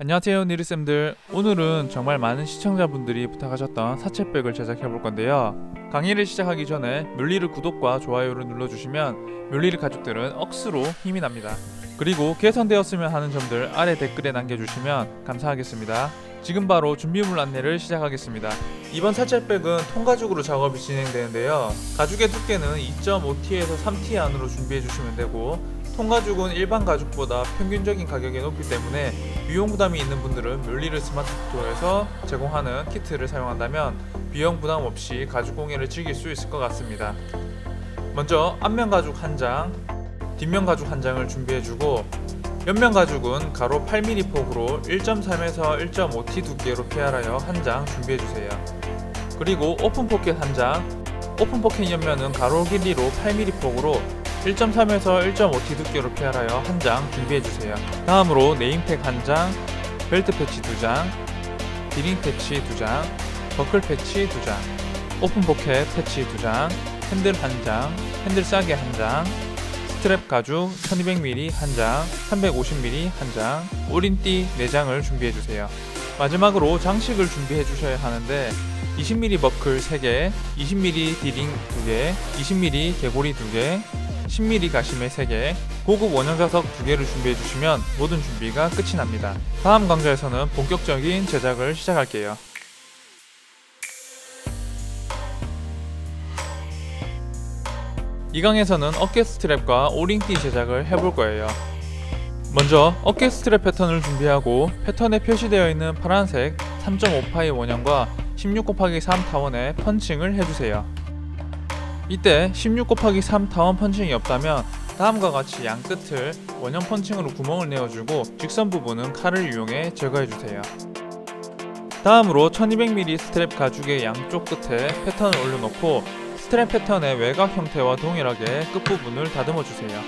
안녕하세요 니르쌤들. 오늘은 정말 많은 시청자분들이 부탁하셨던 사채백을 제작해 볼 건데요. 강의를 시작하기 전에 뮬리르 구독과 좋아요를 눌러주시면 뮬리르 가족들은 억수로 힘이 납니다. 그리고 개선되었으면 하는 점들 아래 댓글에 남겨주시면 감사하겠습니다. 지금 바로 준비물 안내를 시작하겠습니다. 이번 사채백은 통가죽으로 작업이 진행되는데요. 가죽의 두께는 2.5T에서 3T 안으로 준비해 주시면 되고, 통가죽은 일반 가죽보다 평균적인 가격이 높기 때문에 비용 부담이 있는 분들은 뮬리르 스마트 스토어에서 제공하는 키트를 사용한다면 비용 부담 없이 가죽 공예를 즐길 수 있을 것 같습니다. 먼저 앞면 가죽 1장, 뒷면 가죽 1장을 준비해주고, 옆면 가죽은 가로 8mm 폭으로 1.3에서 1.5T 두께로 PR하여 1장 준비해주세요. 그리고 오픈 포켓 1장, 오픈 포켓 옆면은 가로 길이로 8mm 폭으로 1.3에서 1.5T 두께로 PR하여 1장 준비해주세요. 다음으로 네임택 1장, 벨트 패치 2장, 디링 패치 2장, 버클 패치 2장, 오픈 포켓 패치 2장, 핸들 1장, 핸들 싸개 1장, 스트랩 가죽 1200mm 1장, 350mm 1장, 오린띠 4장을 준비해주세요. 마지막으로 장식을 준비해주셔야 하는데 20mm 버클 3개, 20mm 디링 2개, 20mm 개고리 2개, 10mm 가시메 3개, 고급 원형 자석 2개를 준비해주시면 모든 준비가 끝이 납니다. 다음 강좌에서는 본격적인 제작을 시작할게요. 이 강에서는 어깨 스트랩과 오링띠 제작을 해볼 거예요. 먼저 어깨 스트랩 패턴을 준비하고, 패턴에 표시되어 있는 파란색 3.5파이 원형과 16/3 타원에 펀칭을 해주세요. 이때 16/3 타원 펀칭이 없다면 다음과 같이 양 끝을 원형 펀칭으로 구멍을 내어주고, 직선 부분은 칼을 이용해 제거해주세요. 다음으로 1200mm 스트랩 가죽의 양쪽 끝에 패턴을 올려놓고 스트랩 패턴의 외곽 형태와 동일하게 끝부분을 다듬어주세요.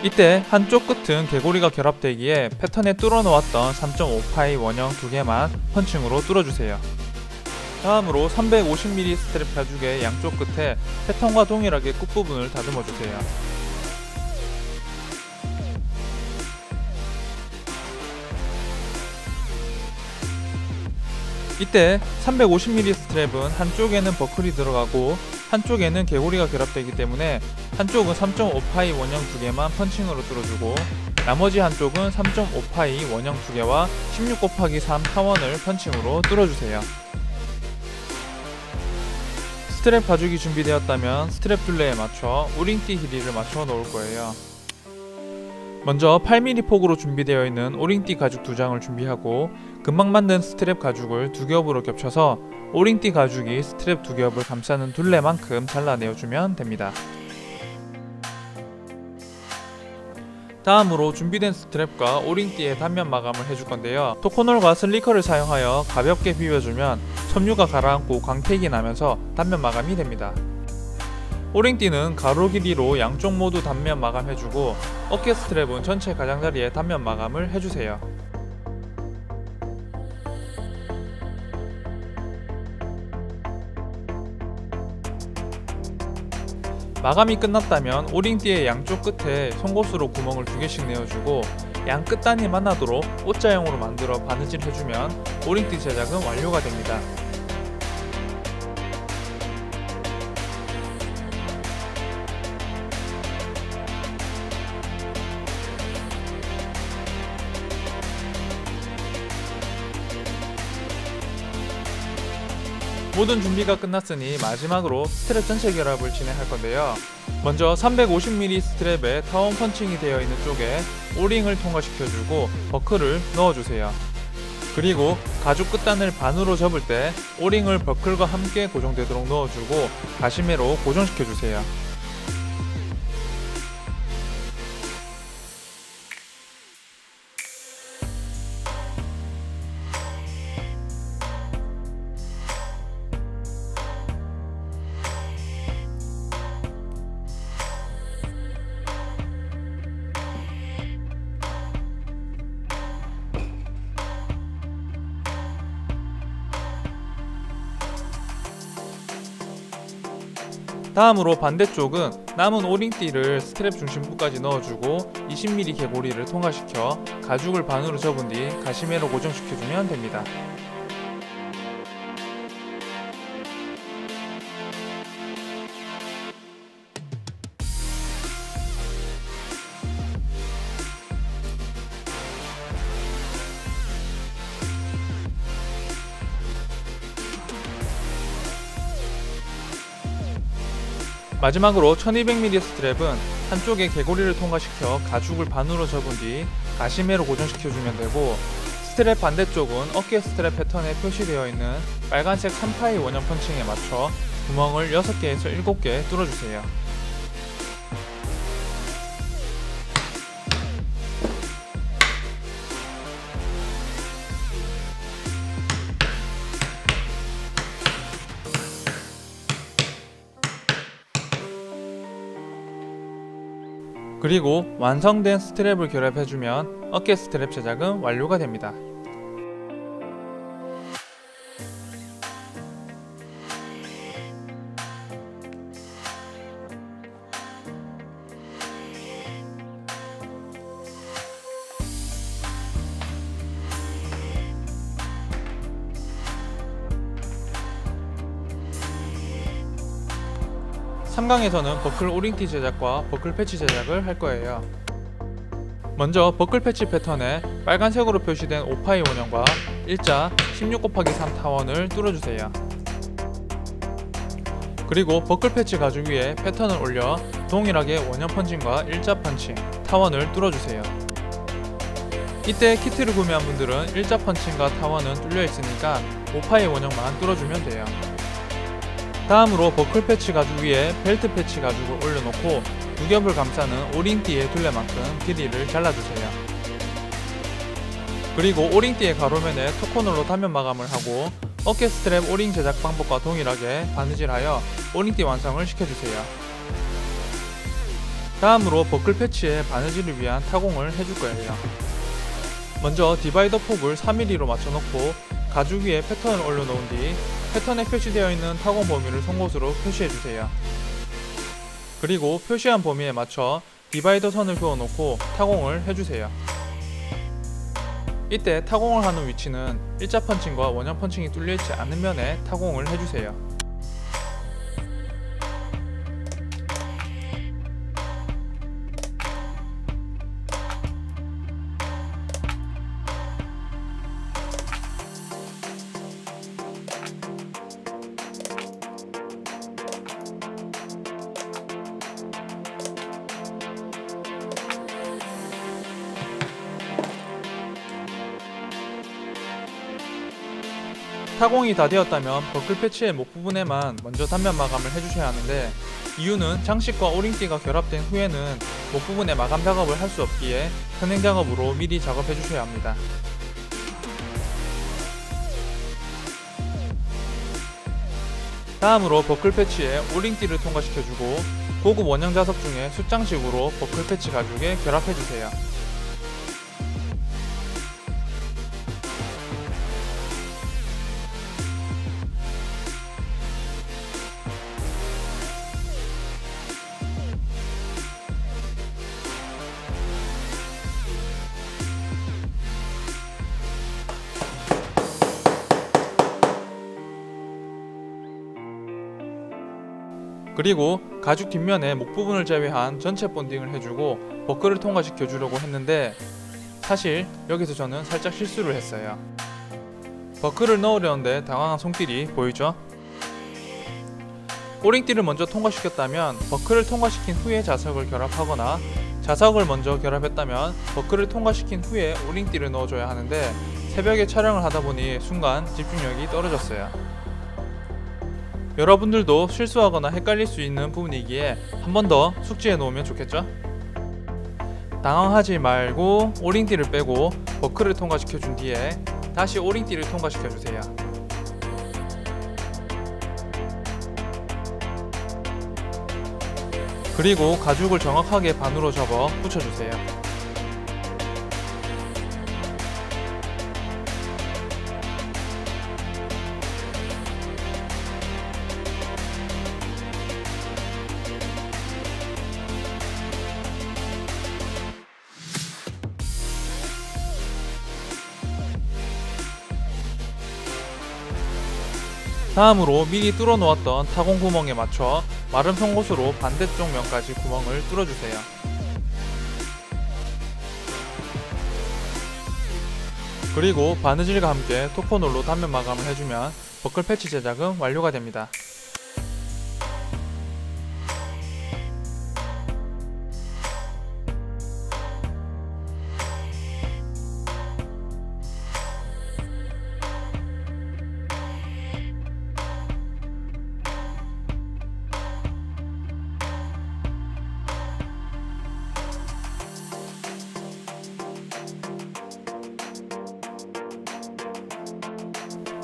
이때 한쪽 끝은 개고리가 결합되기에 패턴에 뚫어놓았던 3.5파이 원형 2개만 펀칭으로 뚫어주세요. 다음으로 350mm 스트랩 가죽의 양쪽 끝에 패턴과 동일하게 끝부분을 다듬어주세요. 이때 350mm 스트랩은 한쪽에는 버클이 들어가고 한쪽에는 개고리가 결합되기 때문에 한쪽은 3.5파이 원형 2개만 펀칭으로 뚫어주고, 나머지 한쪽은 3.5파이 원형 2개와 16/3 타원을 펀칭으로 뚫어주세요. 스트랩 가죽이 준비되었다면 스트랩 둘레에 맞춰 오링띠 길이를 맞춰 놓을 거예요. 먼저 8mm 폭으로 준비되어 있는 오링띠 가죽 2장을 준비하고, 금방 만든 스트랩 가죽을 2겹으로 겹쳐서 오링띠 가죽이 스트랩 2겹을 감싸는 둘레만큼 잘라내어주면 됩니다. 다음으로 준비된 스트랩과 오링띠의 단면 마감을 해줄 건데요. 토코널과 슬리커를 사용하여 가볍게 비벼주면 섬유가 가라앉고 광택이 나면서 단면 마감이 됩니다. 오링띠는 가로 길이로 양쪽 모두 단면 마감해주고, 어깨 스트랩은 전체 가장자리에 단면 마감을 해주세요. 마감이 끝났다면 오링띠의 양쪽 끝에 송곳으로 구멍을 2개씩 내어주고, 양 끝단이 만나도록 O자형으로 만들어 바느질 해주면 오링띠 제작은 완료가 됩니다. 모든 준비가 끝났으니 마지막으로 스트랩 전체 결합을 진행할 건데요. 먼저 350mm 스트랩에 타원 펀칭이 되어 있는 쪽에 오링을 통과시켜주고 버클을 넣어주세요. 그리고 가죽 끝단을 반으로 접을 때 오링을 버클과 함께 고정되도록 넣어주고 가시메로 고정시켜주세요. 다음으로 반대쪽은 남은 오링띠를 스트랩 중심부까지 넣어주고 20mm 개고리를 통과시켜 가죽을 반으로 접은 뒤 가시매로 고정시켜주면 됩니다. 마지막으로 1200mm 스트랩은 한쪽에 개고리를 통과시켜 가죽을 반으로 접은 뒤 가시매로 고정시켜주면 되고, 스트랩 반대쪽은 어깨 스트랩 패턴에 표시되어 있는 빨간색 3파이 원형 펀칭에 맞춰 구멍을 6개에서 7개 뚫어주세요. 그리고 완성된 스트랩을 결합해주면 어깨 스트랩 제작은 완료가 됩니다. (3강에서는) 버클 오링티 제작과 버클 패치 제작을 할 거예요. 먼저 버클 패치 패턴에 빨간색으로 표시된 5파이 원형과 일자 16×3 타원을 뚫어주세요. 그리고 버클 패치 가죽 위에 패턴을 올려 동일하게 원형 펀칭과 일자 펀칭, 타원을 뚫어주세요. 이때 키트를 구매한 분들은 일자 펀칭과 타원은 뚫려 있으니까 5파이 원형만 뚫어주면 돼요. 다음으로 버클 패치 가죽 위에 벨트 패치 가죽을 올려놓고 두 겹을 감싸는 오링띠의 둘레만큼 길이를 잘라주세요. 그리고 오링띠의 가로면에 토코널로 단면 마감을 하고 어깨 스트랩 오링 제작 방법과 동일하게 바느질하여 오링띠 완성을 시켜주세요. 다음으로 버클 패치에 바느질을 위한 타공을 해줄 거예요. 먼저 디바이더 폭을 4mm로 맞춰놓고 가죽 위에 패턴을 올려놓은 뒤 패턴에 표시되어 있는 타공 범위를 송곳으로 표시해주세요. 그리고 표시한 범위에 맞춰 디바이더 선을 그어놓고 타공을 해주세요. 이때 타공을 하는 위치는 일자 펀칭과 원형 펀칭이 뚫려있지 않은 면에 타공을 해주세요. 타공이 다 되었다면 버클 패치의 목 부분에만 먼저 단면 마감을 해주셔야 하는데, 이유는 장식과 오링띠가 결합된 후에는 목 부분에 마감 작업을 할 수 없기에 선행 작업으로 미리 작업해 주셔야 합니다. 다음으로 버클 패치에 오링띠를 통과시켜주고 고급 원형 자석 중에 숫장식으로 버클 패치 가죽에 결합해주세요. 그리고 가죽 뒷면에 목 부분을 제외한 전체 본딩을 해주고 버클을 통과시켜 주려고 했는데, 사실 여기서 저는 살짝 실수를 했어요. 버클을 넣으려는데 당황한 손길이 보이죠? 오링띠를 먼저 통과시켰다면 버클을 통과시킨 후에 자석을 결합하거나, 자석을 먼저 결합했다면 버클을 통과시킨 후에 오링띠를 넣어줘야 하는데, 새벽에 촬영을 하다보니 순간 집중력이 떨어졌어요. 여러분들도 실수하거나 헷갈릴 수 있는 부분이기에 한 번 더 숙지해 놓으면 좋겠죠? 당황하지 말고 오링띠를 빼고 버클을 통과시켜 준 뒤에 다시 오링띠를 통과시켜 주세요. 그리고 가죽을 정확하게 반으로 접어 붙여주세요. 다음으로 미리 뚫어 놓았던 타공 구멍에 맞춰 마른 송곳으로 반대쪽 면까지 구멍을 뚫어주세요. 그리고 바느질과 함께 토코놀로 단면 마감을 해주면 버클 패치 제작은 완료가 됩니다.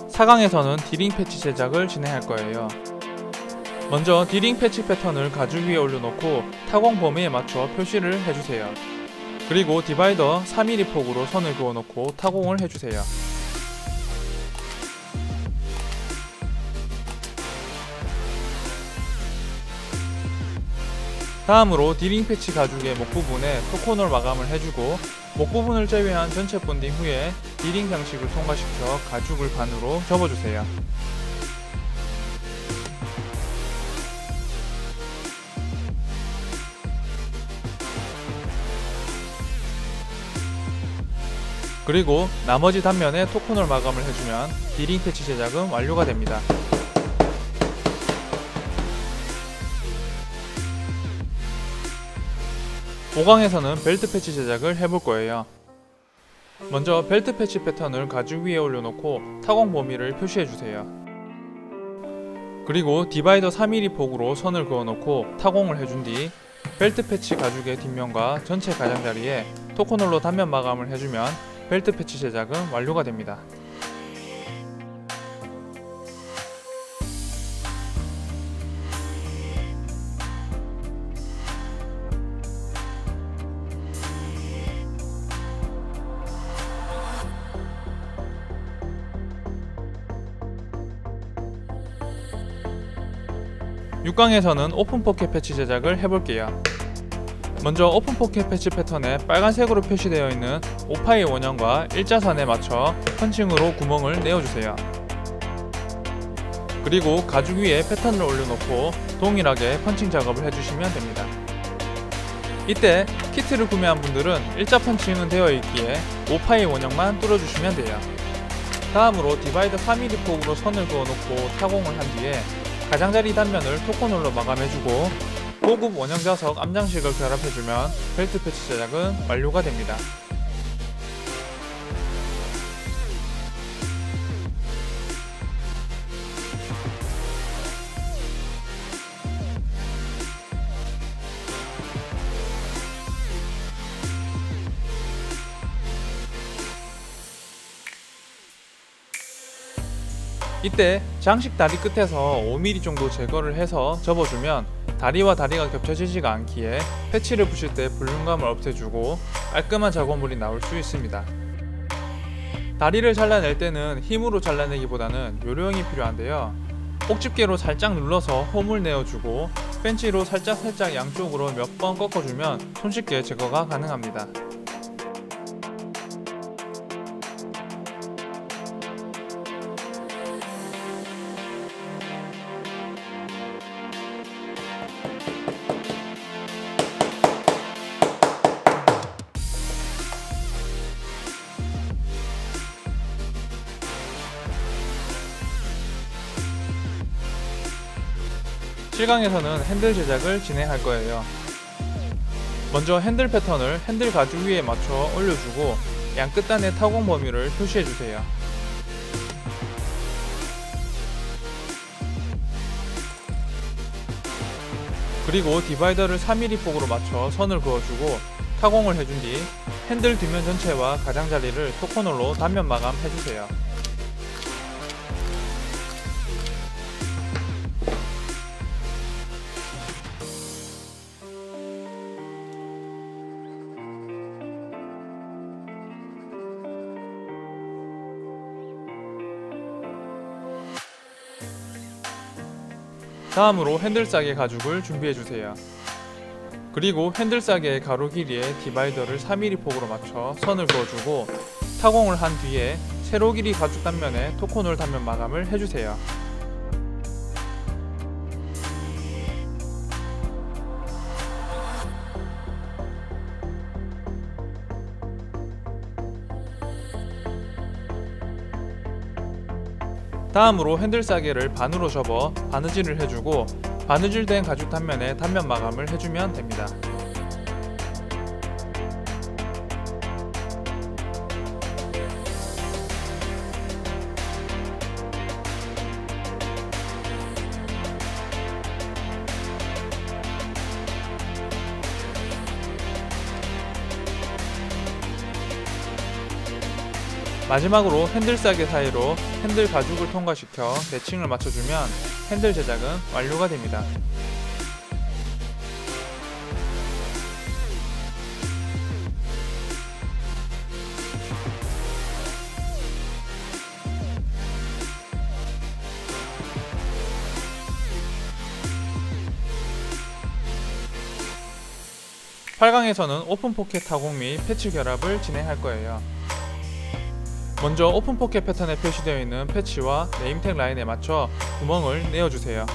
사강에서는 디링 패치 제작을 진행할 거예요. 먼저 디링 패치 패턴을 가죽 위에 올려놓고 타공 범위에 맞춰 표시를 해주세요. 그리고 디바이더 4mm 폭으로 선을 그어놓고 타공을 해주세요. 다음으로 디링 패치 가죽의 목 부분에 토코놀 마감을 해주고 목 부분을 제외한 전체 본딩 후에 디링 장식을 통과시켜 가죽을 반으로 접어주세요. 그리고 나머지 단면에 토코놀 마감을 해주면 디링 패치 제작은 완료가 됩니다. 보강에서는 벨트 패치 제작을 해볼 거예요. 먼저 벨트 패치 패턴을 가죽 위에 올려놓고 타공 범위를 표시해주세요. 그리고 디바이더 4mm 폭으로 선을 그어놓고 타공을 해준 뒤 벨트 패치 가죽의 뒷면과 전체 가장자리에 토코놀로 단면 마감을 해주면 벨트 패치 제작은 완료가 됩니다. 육강에서는 오픈 포켓 패치 제작을 해볼게요. 먼저 오픈 포켓 패치 패턴에 빨간색으로 표시되어 있는 오파이 원형과 일자선에 맞춰 펀칭으로 구멍을 내어주세요. 그리고 가죽 위에 패턴을 올려놓고 동일하게 펀칭 작업을 해주시면 됩니다. 이때 키트를 구매한 분들은 일자 펀칭은 되어 있기에 오파이 원형만 뚫어주시면 돼요. 다음으로 디바이더 4mm 폭으로 선을 그어놓고 타공을 한 뒤에 가장자리 단면을 토코놀로 마감해주고 고급 원형 자석 암장식을 결합해주면 벨트 패치 제작은 완료가 됩니다. 이때 장식 다리 끝에서 5mm 정도 제거를 해서 접어주면 다리와 다리가 겹쳐지지가 않기에 패치를 붙일 때 불균감을 없애주고 깔끔한 작업물이 나올 수 있습니다. 다리를 잘라낼 때는 힘으로 잘라내기보다는 요령이 필요한데요. 꼭집게로 살짝 눌러서 홈을 내어주고 펜치로 살짝 양쪽으로 몇 번 꺾어주면 손쉽게 제거가 가능합니다. 실강에서는 핸들 제작을 진행할 거예요. 먼저 핸들 패턴을 핸들 가죽 위에 맞춰 올려주고 양 끝단의 타공 범위를 표시해주세요. 그리고 디바이더를 4mm 폭으로 맞춰 선을 그어주고 타공을 해준 뒤 핸들 뒷면 전체와 가장자리를 토코놀로 단면 마감 해주세요. 다음으로 핸들싸개 가죽을 준비해주세요. 그리고 핸들싸개의 가로 길이에 디바이더를 4mm 폭으로 맞춰 선을 그어주고 타공을 한 뒤에 세로 길이 가죽 단면에 토코놀 단면 마감을 해주세요. 다음으로 핸들 싸개를 반으로 접어 바느질을 해주고 바느질된 가죽 단면에 단면 마감을 해주면 됩니다. 마지막으로 핸들 싸개 사이로 핸들 가죽을 통과시켜 대칭을 맞춰주면 핸들 제작은 완료가 됩니다. (8강에서는) 오픈 포켓 타공 및 패치 결합을 진행할 거예요. 먼저 오픈 포켓 패턴에 표시되어 있는 패치와 네임택 라인에 맞춰 구멍을 내어주세요.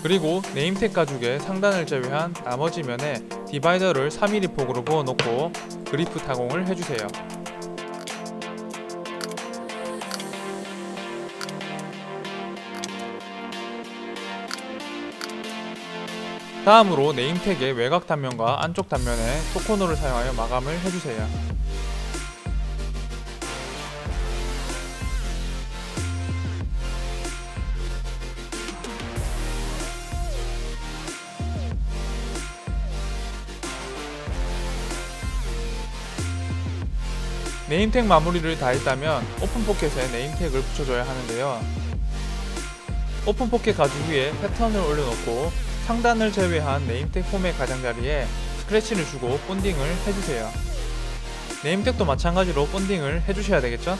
그리고 네임택 가죽의 상단을 제외한 나머지 면에 디바이더를 3mm 폭으로 부어놓고 그리프 타공을 해주세요. 다음으로 네임택의 외곽 단면과 안쪽 단면에 토코노를 사용하여 마감을 해주세요. 네임택 마무리를 다 했다면 오픈 포켓에 네임택을 붙여줘야 하는데요. 오픈 포켓 가죽 위에 패턴을 올려놓고 상단을 제외한 네임택 폼의 가장자리에 스크래치를 주고 본딩을 해주세요. 네임택도 마찬가지로 본딩을 해주셔야 되겠죠?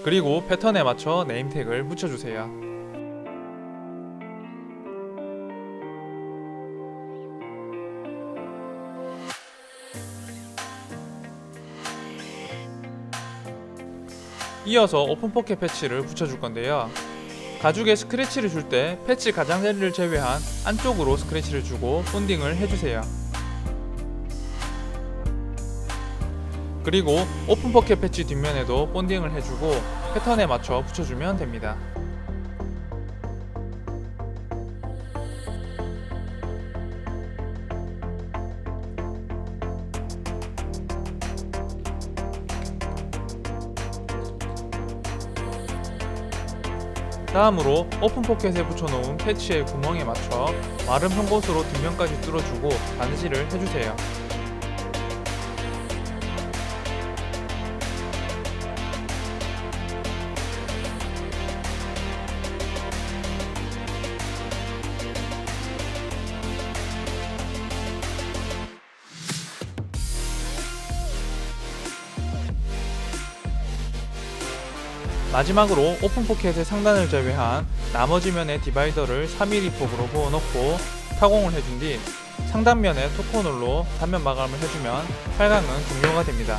그리고 패턴에 맞춰 네임택을 붙여주세요. 이어서 오픈 포켓 패치를 붙여줄 건데요. 가죽에 스크래치를 줄 때 패치 가장자리를 제외한 안쪽으로 스크래치를 주고 본딩을 해주세요. 그리고 오픈 포켓 패치 뒷면에도 본딩을 해주고 패턴에 맞춰 붙여주면 됩니다. 다음으로 오픈 포켓에 붙여놓은 패치의 구멍에 맞춰 마름 한 곳으로 뒷면까지 뚫어주고 바느질을 해주세요. 마지막으로 오픈 포켓의 상단을 제외한 나머지 면의 디바이더를 3mm 폭으로 부어놓고 타공을 해준 뒤 상단면에 토코놀로 단면 마감을 해주면 8강은 종료가 됩니다.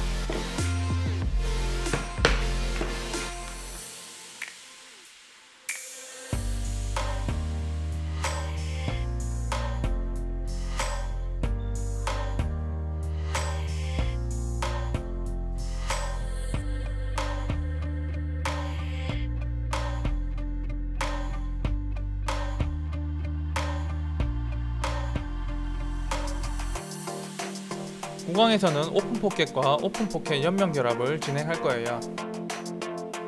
구강에서는 오픈 포켓과 오픈 포켓 옆면 결합을 진행할 거예요.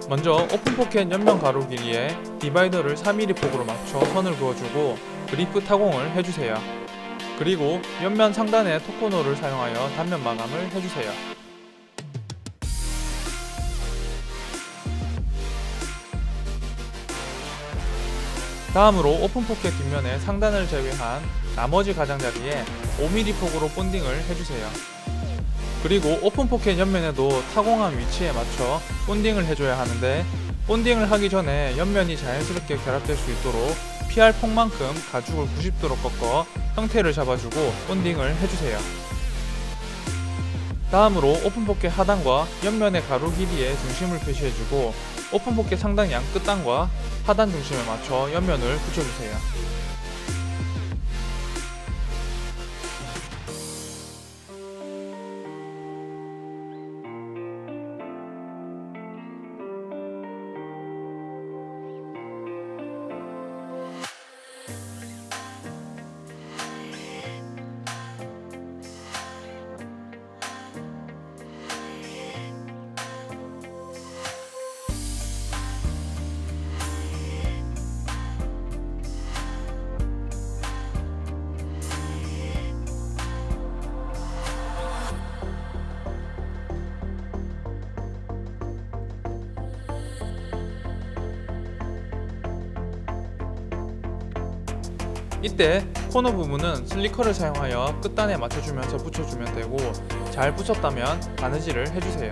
먼저 오픈 포켓 옆면 가로 길이에 디바이더를 3mm 폭으로 맞춰 선을 그어주고 그리프 타공을 해주세요. 그리고 옆면 상단에 토코노를 사용하여 단면 마감을 해주세요. 다음으로 오픈 포켓 뒷면에 상단을 제외한 나머지 가장자리에 5mm 폭으로 본딩을 해주세요. 그리고 오픈 포켓 옆면에도 타공한 위치에 맞춰 본딩을 해줘야 하는데 본딩을 하기 전에 옆면이 자연스럽게 결합될 수 있도록 PR 폭만큼 가죽을 90도로 꺾어 형태를 잡아주고 본딩을 해주세요. 다음으로 오픈포켓 하단과 옆면의 가로 길이의 중심을 표시해주고 오픈포켓 상단양 끝단과 하단 중심에 맞춰 옆면을 붙여주세요. 이때 코너 부분은 슬리커를 사용하여 끝단에 맞춰주면서 붙여주면 되고, 잘 붙였다면 바느질을 해주세요.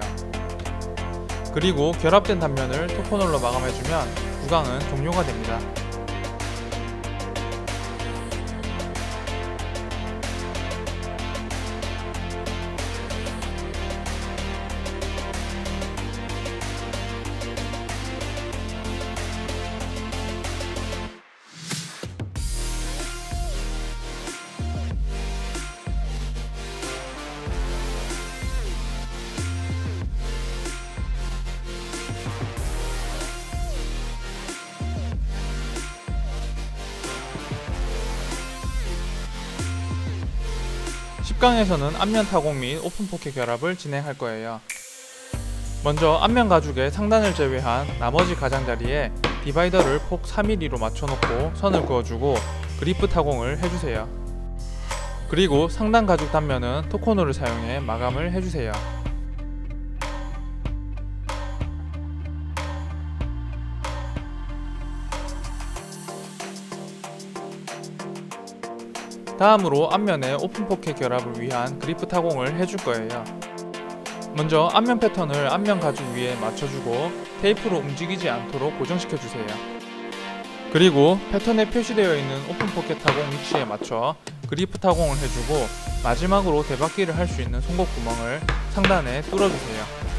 그리고 결합된 단면을 토코널로 마감해주면 구강은 종료가 됩니다. 십0강에서는 앞면 타공 및 오픈포켓 결합을 진행할 거예요. 먼저 앞면 가죽의 상단을 제외한 나머지 가장자리에 디바이더를 폭 4mm로 맞춰놓고 선을 그어주고 그리프 타공을 해주세요. 그리고 상단 가죽 단면은 토코너를 사용해 마감을 해주세요. 다음으로 앞면에 오픈포켓 결합을 위한 그리프 타공을 해줄 거예요. 먼저 앞면 패턴을 앞면 가죽 위에 맞춰주고 테이프로 움직이지 않도록 고정시켜주세요. 그리고 패턴에 표시되어 있는 오픈포켓 타공 위치에 맞춰 그리프 타공을 해주고 마지막으로 대박기를 할 수 있는 송곳 구멍을 상단에 뚫어주세요.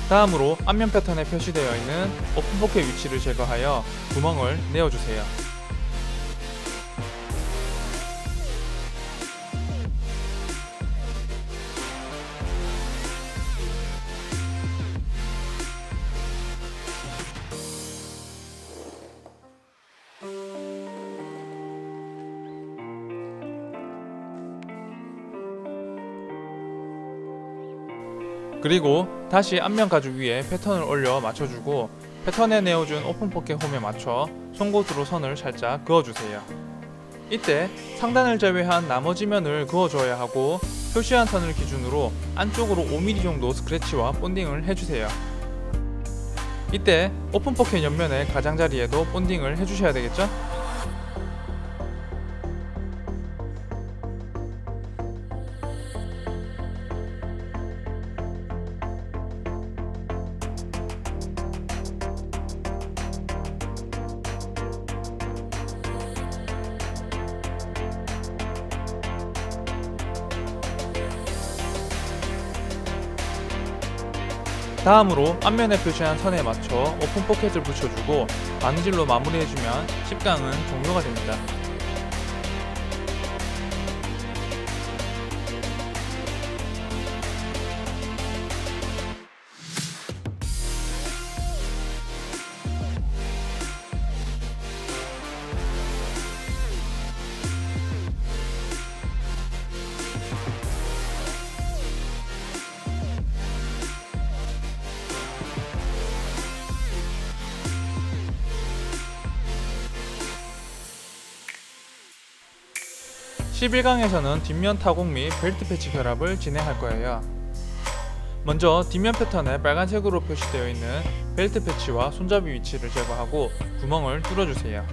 다음으로 앞면 패턴에 표시되어 있는 오픈포켓 위치를 제거하여 구멍을 내어주세요. 그리고 다시 앞면 가죽 위에 패턴을 올려 맞춰주고 패턴에 내어준 오픈포켓 홈에 맞춰 송곳으로 선을 살짝 그어주세요. 이때 상단을 제외한 나머지 면을 그어줘야 하고 표시한 선을 기준으로 안쪽으로 5mm 정도 스크래치와 본딩을 해주세요. 이때 오픈포켓 옆면의 가장자리에도 본딩을 해주셔야 되겠죠? 다음으로 앞면에 표시한 선에 맞춰 오픈포켓을 붙여주고 바느질로 마무리해주면 10강은 종료가 됩니다. (11강에서는) 뒷면 타공 및 벨트 패치 결합을 진행할 거예요. 먼저 뒷면 패턴에 빨간색으로 표시되어 있는 벨트 패치와 손잡이 위치를 제거하고 구멍을 뚫어주세요.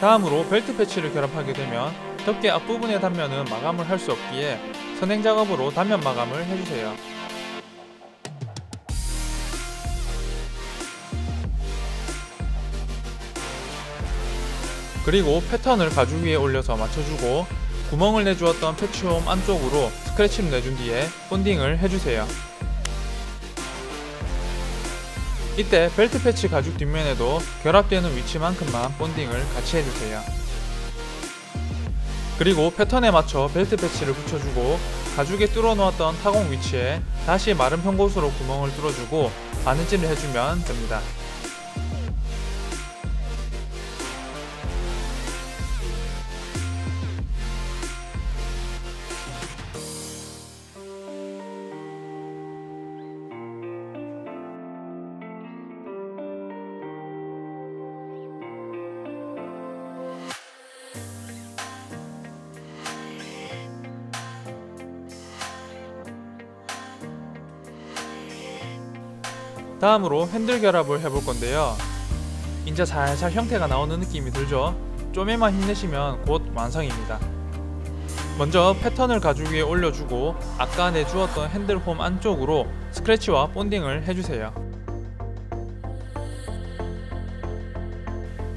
다음으로 벨트 패치를 결합하게 되면 덮개 앞부분의 단면은 마감을 할 수 없기에 선행 작업으로 단면 마감을 해주세요. 그리고 패턴을 가죽 위에 올려서 맞춰주고 구멍을 내주었던 패치홈 안쪽으로 스크래치를 내준 뒤에 본딩을 해주세요. 이때 벨트 패치 가죽 뒷면에도 결합되는 위치만큼만 본딩을 같이 해주세요. 그리고 패턴에 맞춰 벨트 패치를 붙여주고 가죽에 뚫어 놓았던 타공 위치에 다시 마름 송곳으로 구멍을 뚫어주고 바느질을 해주면 됩니다. 다음으로 핸들 결합을 해볼 건데요. 이제 살살 형태가 나오는 느낌이 들죠? 좀에만 힘내시면 곧 완성입니다. 먼저 패턴을 가죽 위에 올려주고 아까 내주었던 핸들홈 안쪽으로 스크래치와 본딩을 해주세요.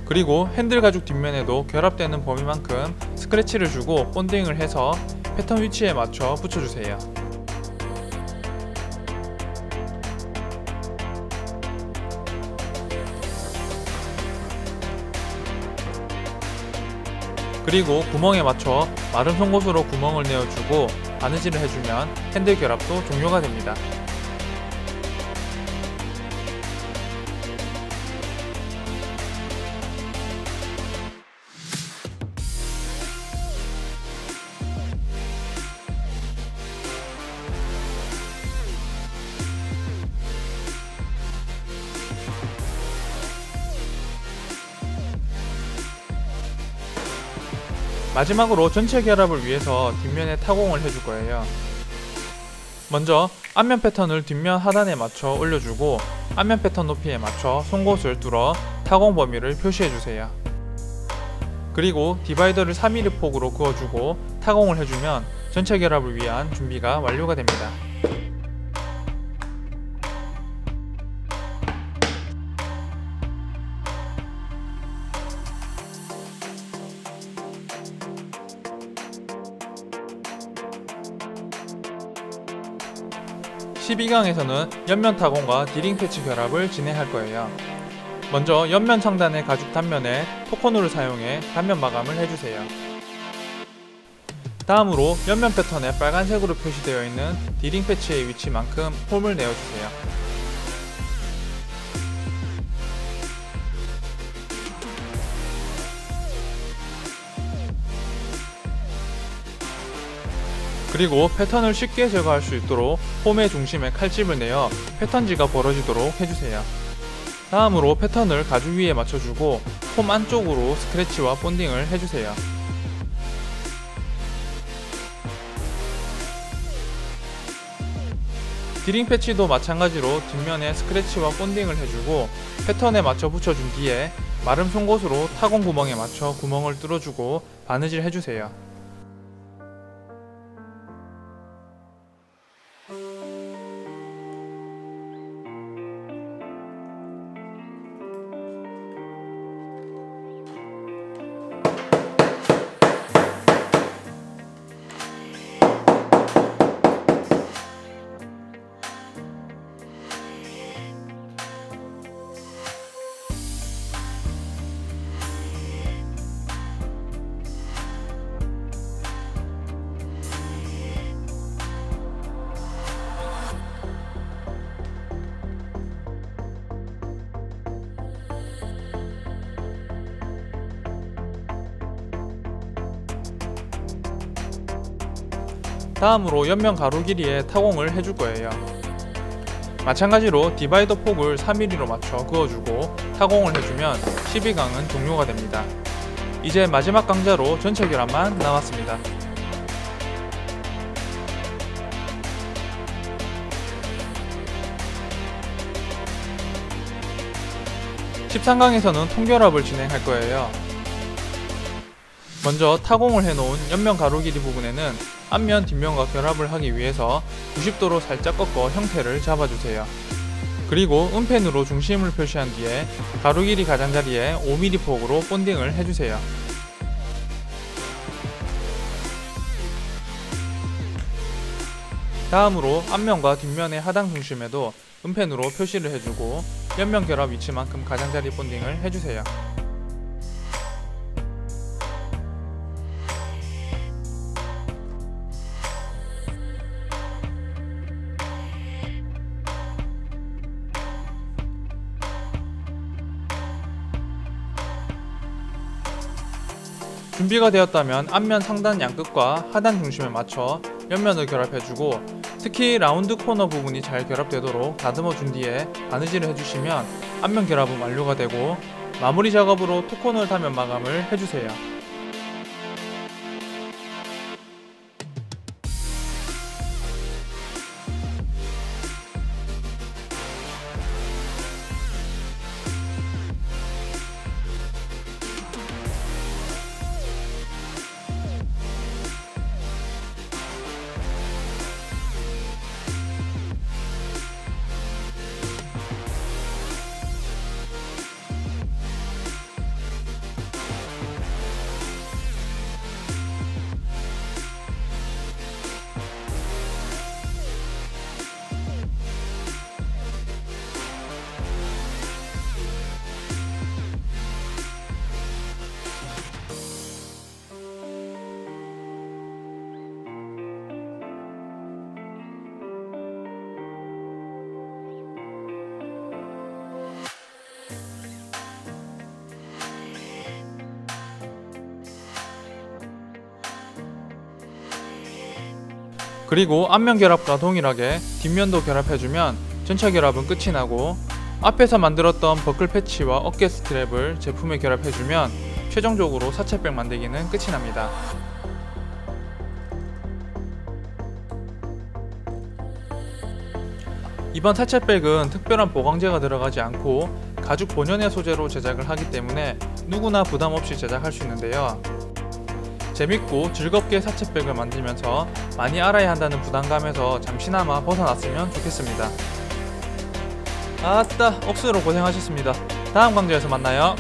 그리고 핸들 가죽 뒷면에도 결합되는 범위만큼 스크래치를 주고 본딩을 해서 패턴 위치에 맞춰 붙여주세요. 그리고 구멍에 맞춰 마름 송곳으로 구멍을 내어주고 바느질을 해주면 핸들 결합도 종료가 됩니다. 마지막으로 전체 결합을 위해서 뒷면에 타공을 해줄 거예요. 먼저 앞면 패턴을 뒷면 하단에 맞춰 올려주고 앞면 패턴 높이에 맞춰 송곳을 뚫어 타공 범위를 표시해주세요. 그리고 디바이더를 3mm 폭으로 그어주고 타공을 해주면 전체 결합을 위한 준비가 완료가 됩니다. (12강에서는) 옆면 타공과 디링 패치 결합을 진행할 거예요. 먼저 옆면 상단의 가죽 단면에 토커누를 사용해 단면 마감을 해주세요. 다음으로 옆면 패턴에 빨간색으로 표시되어 있는 디링 패치의 위치만큼 홈을 내어주세요. 그리고 패턴을 쉽게 제거할 수 있도록 홈의 중심에 칼집을 내어 패턴지가 벌어지도록 해주세요. 다음으로 패턴을 가죽 위에 맞춰주고 홈 안쪽으로 스크래치와 본딩을 해주세요. 디링 패치도 마찬가지로 뒷면에 스크래치와 본딩을 해주고 패턴에 맞춰 붙여준 뒤에 마름 송곳으로 타공 구멍에 맞춰 구멍을 뚫어주고 바느질 해주세요. 다음으로 옆면 가로 길이에 타공을 해줄 거예요. 마찬가지로 디바이더 폭을 3mm로 맞춰 그어주고 타공을 해주면 12강은 종료가 됩니다. 이제 마지막 강자로 전체 결합만 남았습니다. 13강에서는 통결합을 진행할 거예요. 먼저 타공을 해놓은 옆면 가로 길이 부분에는 앞면 뒷면과 결합을 하기 위해서 90도로 살짝 꺾어 형태를 잡아주세요. 그리고 은펜으로 중심을 표시한 뒤에 가로 길이 가장자리에 5mm 폭으로 본딩을 해주세요. 다음으로 앞면과 뒷면의 하단 중심에도 은펜으로 표시를 해주고 옆면 결합 위치만큼 가장자리 본딩을 해주세요. 준비가 되었다면 앞면 상단 양끝과 하단 중심에 맞춰 옆면을 결합해주고 특히 라운드 코너 부분이 잘 결합되도록 다듬어 준 뒤에 바느질을 해주시면 앞면 결합은 완료가 되고 마무리 작업으로 토코널 타면 마감을 해주세요. 그리고 앞면 결합과 동일하게 뒷면도 결합해주면 전차 결합은 끝이 나고 앞에서 만들었던 버클 패치와 어깨 스트랩을 제품에 결합해주면 최종적으로 사채백 만들기는 끝이 납니다. 이번 사채백은 특별한 보강제가 들어가지 않고 가죽 본연의 소재로 제작을 하기 때문에 누구나 부담없이 제작할 수 있는데요. 재밌고 즐겁게 사채백을 만들면서 많이 알아야 한다는 부담감에서 잠시나마 벗어났으면 좋겠습니다. 아따, 억수로 고생하셨습니다. 다음 강좌에서 만나요.